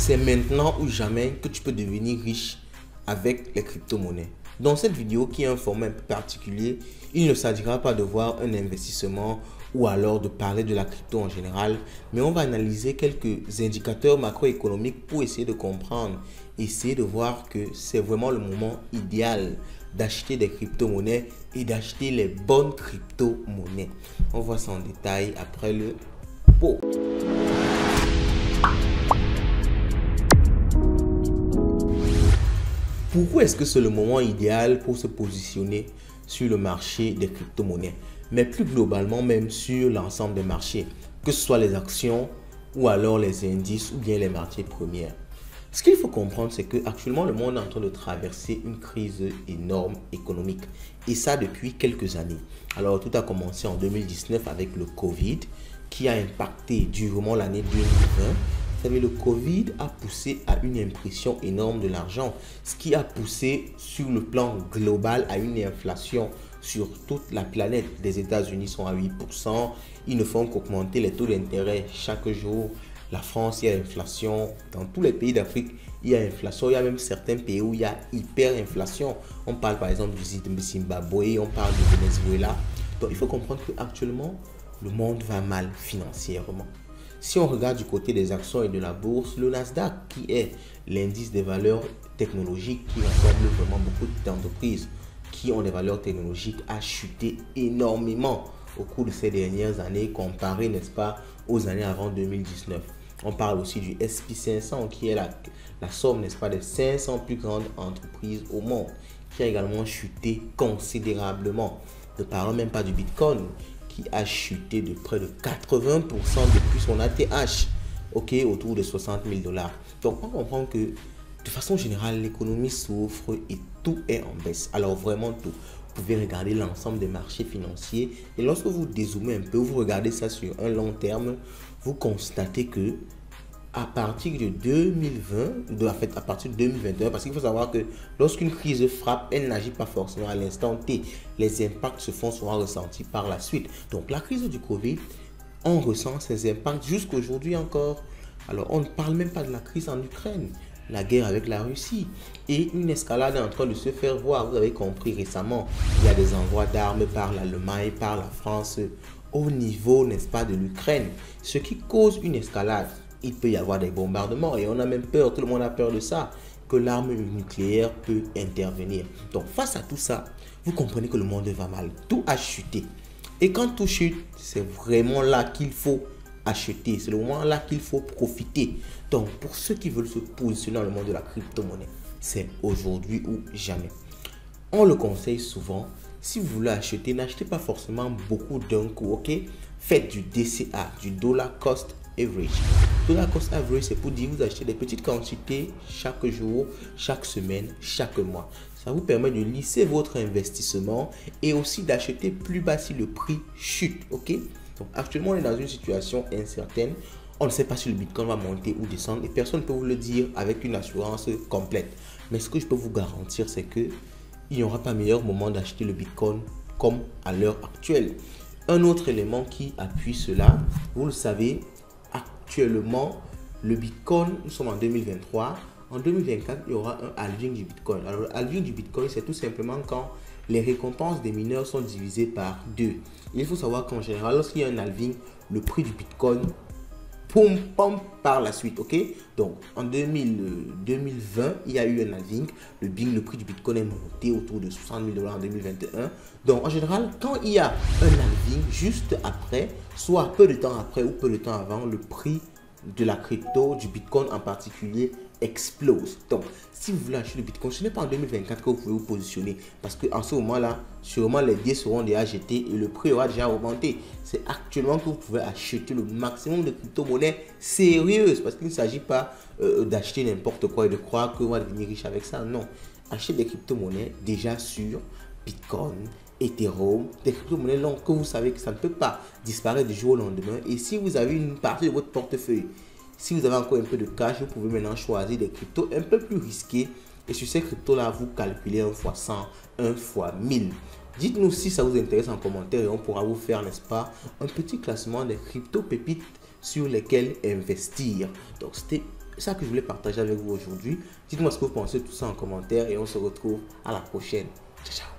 c'est maintenant ou jamais que tu peux devenir riche avec les crypto-monnaies. Dans cette vidéo qui est un format un peu particulier, il ne s'agira pas de voir un investissement ou alors de parler de la crypto en général, mais on va analyser quelques indicateurs macroéconomiques pour essayer de comprendre, essayer de voir que c'est vraiment le moment idéal d'acheter des crypto-monnaies et d'acheter les bonnes crypto-monnaies. On voit ça en détail après le pot. Pourquoi est-ce que c'est le moment idéal pour se positionner sur le marché des crypto-monnaies, mais plus globalement même sur l'ensemble des marchés, que ce soit les actions ou alors les indices ou bien les matières premières? Ce qu'il faut comprendre, c'est qu'actuellement, le monde est en train de traverser une crise énorme économique. Et ça depuis quelques années. Alors, tout a commencé en 2019 avec le Covid qui a impacté durement l'année 2020. Vous savez, le Covid a poussé à une impression énorme de l'argent, ce qui a poussé sur le plan global à une inflation sur toute la planète. Les États-Unis sont à 8%. Ils ne font qu'augmenter les taux d'intérêt chaque jour. La France, il y a l'inflation. Dans tous les pays d'Afrique, il y a inflation. Il y a même certains pays où il y a hyperinflation. On parle par exemple du Zimbabwe, on parle du Venezuela. Donc, il faut comprendre qu'actuellement, le monde va mal financièrement. Si on regarde du côté des actions et de la bourse, le Nasdaq, qui est l'indice des valeurs technologiques qui rassemble vraiment beaucoup d'entreprises qui ont des valeurs technologiques, a chuté énormément au cours de ces dernières années comparé, n'est-ce pas, aux années avant 2019. On parle aussi du SP500 qui est la somme, n'est-ce pas, des 500 plus grandes entreprises au monde, qui a également chuté considérablement. Ne parlons même pas du Bitcoin qui a chuté de près de 80% depuis son ATH, ok, autour de 60 000 $. Donc on comprend que de façon générale, l'économie souffre et tout est en baisse. Alors vraiment tout. Vous pouvez regarder l'ensemble des marchés financiers et lorsque vous dézoomez un peu, vous regardez ça sur un long terme, vous constatez que à partir de 2020, à partir de 2021, parce qu'il faut savoir que lorsqu'une crise frappe, elle n'agit pas forcément à l'instant T. Les impacts se font souvent ressentir par la suite. Donc la crise du Covid, on ressent ces impacts jusqu'aujourd'hui encore. Alors on ne parle même pas de la crise en Ukraine, la guerre avec la Russie et une escalade est en train de se faire voir. Vous avez compris récemment, il y a des envois d'armes par l'Allemagne, par la France au niveau, n'est-ce pas, de l'Ukraine, ce qui cause une escalade. Il peut y avoir des bombardements et on a même peur, tout le monde a peur de ça, que l'arme nucléaire peut intervenir. Donc face à tout ça, vous comprenez que le monde va mal, tout a chuté. Et quand tout chute, c'est vraiment là qu'il faut acheter, c'est le moment là qu'il faut profiter. Donc pour ceux qui veulent se positionner dans le monde de la crypto-monnaie, c'est aujourd'hui ou jamais. On le conseille souvent, si vous voulez acheter, n'achetez pas forcément beaucoup d'un coup, ok? Faites du DCA, du Dollar Cost Average. Dollar Cost Average, c'est pour dire vous achetez des petites quantités chaque jour, chaque semaine, chaque mois. Ça vous permet de lisser votre investissement et aussi d'acheter plus bas si le prix chute, ok? Donc actuellement, on est dans une situation incertaine. On ne sait pas si le Bitcoin va monter ou descendre et personne ne peut vous le dire avec une assurance complète. Mais ce que je peux vous garantir, c'est que il n'y aura pas meilleur moment d'acheter le Bitcoin comme à l'heure actuelle. Un autre élément qui appuie cela, vous le savez, actuellement, le Bitcoin, nous sommes en 2023. En 2024, il y aura un halving du Bitcoin. Alors, le halving du Bitcoin, c'est tout simplement quand les récompenses des mineurs sont divisées par 2. Il faut savoir qu'en général, lorsqu'il y a un halving, le prix du Bitcoin pompe par la suite, ok? Donc, en 2020, il y a eu un halving. Le prix du Bitcoin est monté autour de 60 000 $ en 2021. Donc, en général, quand il y a un halving, juste après, soit peu de temps après ou peu de temps avant, le prix de la crypto, du Bitcoin en particulier, explose. Donc, si vous voulez acheter le Bitcoin, ce n'est pas en 2024 que vous pouvez vous positionner parce qu'en ce moment-là, sûrement les billets seront déjà jetés et le prix aura déjà augmenté. C'est actuellement que vous pouvez acheter le maximum de crypto-monnaies sérieuses parce qu'il ne s'agit pas d'acheter n'importe quoi et de croire que vous allez devenir riche avec ça. Non, achetez des crypto-monnaies déjà sur Bitcoin, Ethereum, des crypto-monnaies longues que vous savez que ça ne peut pas disparaître du jour au lendemain. Et si vous avez une partie de votre portefeuille, si vous avez encore un peu de cash, vous pouvez maintenant choisir des cryptos un peu plus risqués. Et sur ces cryptos-là, vous calculez 1 fois 100, 1 fois 1000. Dites-nous si ça vous intéresse en commentaire et on pourra vous faire, n'est-ce pas, un petit classement des crypto-pépites sur lesquelles investir. Donc, c'était ça que je voulais partager avec vous aujourd'hui. Dites-moi ce que vous pensez de tout ça en commentaire et on se retrouve à la prochaine. Ciao, ciao.